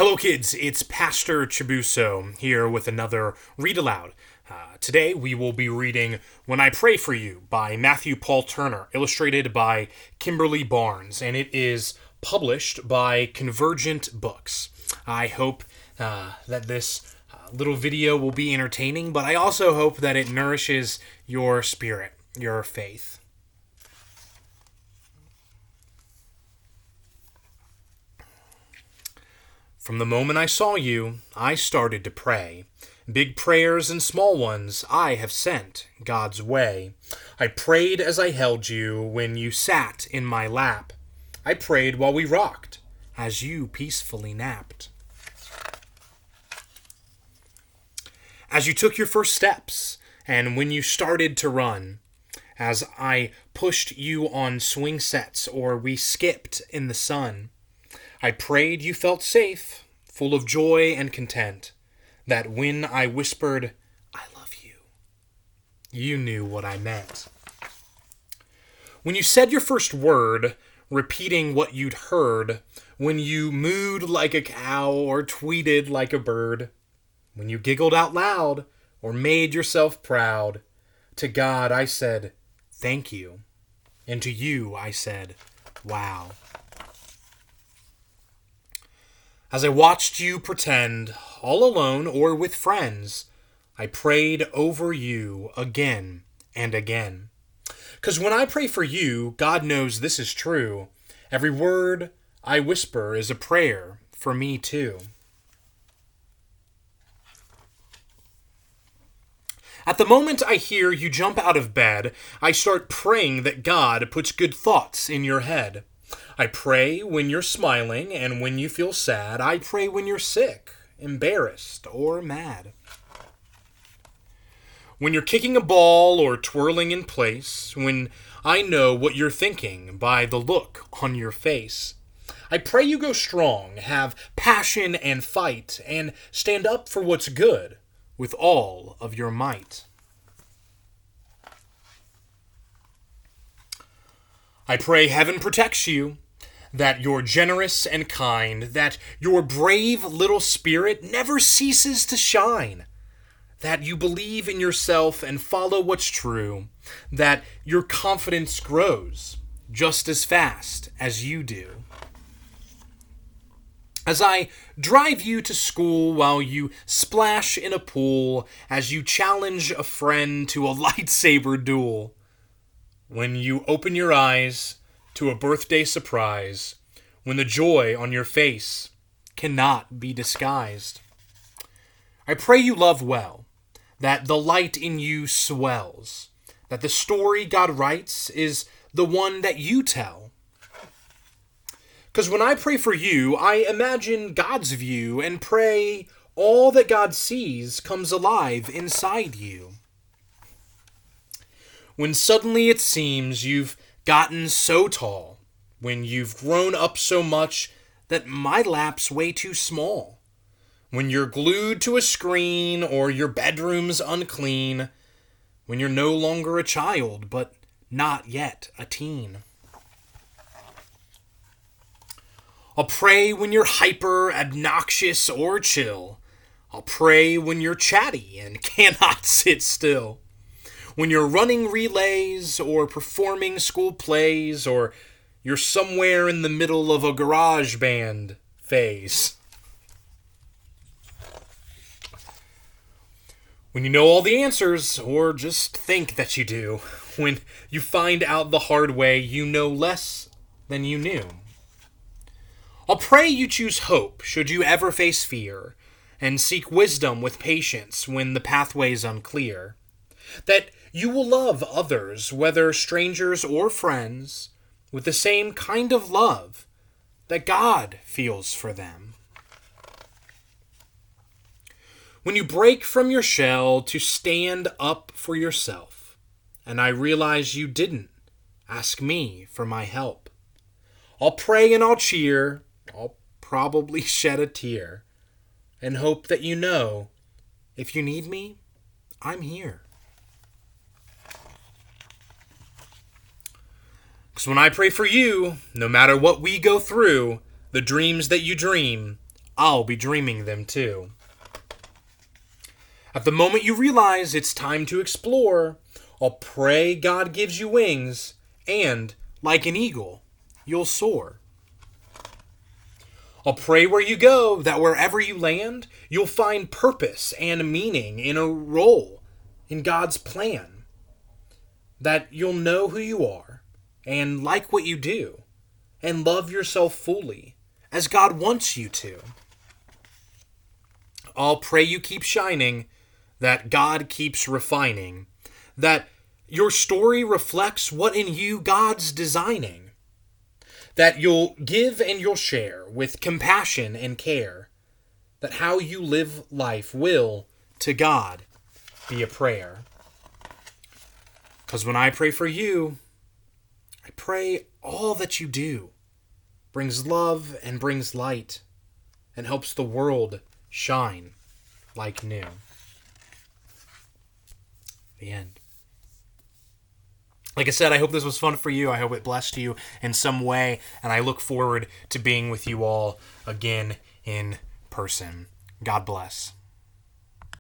Hello, kids. It's Pastor Chibuzo here with another Read Aloud. Today we will be reading When I Pray for You by Matthew Paul Turner, illustrated by Kimberly Barnes, and it is published by Convergent Books. I hope that this little video will be entertaining, but I also hope that it nourishes your spirit, your faith. From the moment I saw you, I started to pray. Big prayers and small ones I have sent God's way. I prayed as I held you when you sat in my lap. I prayed while we rocked, as you peacefully napped. As you took your first steps, and when you started to run, as I pushed you on swing sets or we skipped in the sun, I prayed you felt safe, full of joy and content, that when I whispered, I love you, you knew what I meant. When you said your first word, repeating what you'd heard, when you mooed like a cow or tweeted like a bird, when you giggled out loud or made yourself proud, to God I said, thank you, and to you I said, wow. As I watched you pretend, all alone or with friends, I prayed over you again and again. 'Cause when I pray for you, God knows this is true. Every word I whisper is a prayer for me too. At the moment I hear you jump out of bed, I start praying that God puts good thoughts in your head. I pray when you're smiling and when you feel sad. I pray when you're sick, embarrassed, or mad. When you're kicking a ball or twirling in place, when I know what you're thinking by the look on your face. I pray you go strong, have passion and fight, and stand up for what's good with all of your might. I pray heaven protects you, that you're generous and kind, that your brave little spirit never ceases to shine, that you believe in yourself and follow what's true, that your confidence grows just as fast as you do. As I drive you to school while you splash in a pool, as you challenge a friend to a lightsaber duel, when you open your eyes to a birthday surprise, when the joy on your face cannot be disguised. I pray you love well, that the light in you swells, that the story God writes is the one that you tell. 'Cause when I pray for you, I imagine God's view and pray all that God sees comes alive inside you. When suddenly it seems you've gotten so tall, when you've grown up so much that my lap's way too small, when you're glued to a screen or your bedroom's unclean, when you're no longer a child but not yet a teen. I'll pray when you're hyper, obnoxious, or chill. I'll pray when you're chatty and cannot sit still. When you're running relays or performing school plays, or you're somewhere in the middle of a garage band phase. When you know all the answers, or just think that you do. When you find out the hard way, you know less than you knew. I'll pray you choose hope should you ever face fear, and seek wisdom with patience when the pathway's unclear. That you will love others, whether strangers or friends, with the same kind of love that God feels for them. When you break from your shell to stand up for yourself, and I realize you didn't ask me for my help, I'll pray and I'll cheer, I'll probably shed a tear, and hope that you know, if you need me, I'm here. 'Cause when I pray for you, no matter what we go through, the dreams that you dream I'll be dreaming them too. At the moment you realize it's time to explore, I'll pray God gives you wings, and, like an eagle, you'll soar. I'll pray where you go that wherever you land, you'll find purpose and meaning in a role in God's plan. That you'll know who you are and like what you do and love yourself fully as God wants you to. I'll pray you keep shining, that God keeps refining, that your story reflects what in you God's designing, that you'll give and you'll share with compassion and care, that how you live life will, to God, be a prayer. Because when I pray for you, I pray all that you do brings love and brings light and helps the world shine like new. The end. Like I said, I hope this was fun for you. I hope it blessed you in some way, and I look forward to being with you all again in person. God bless.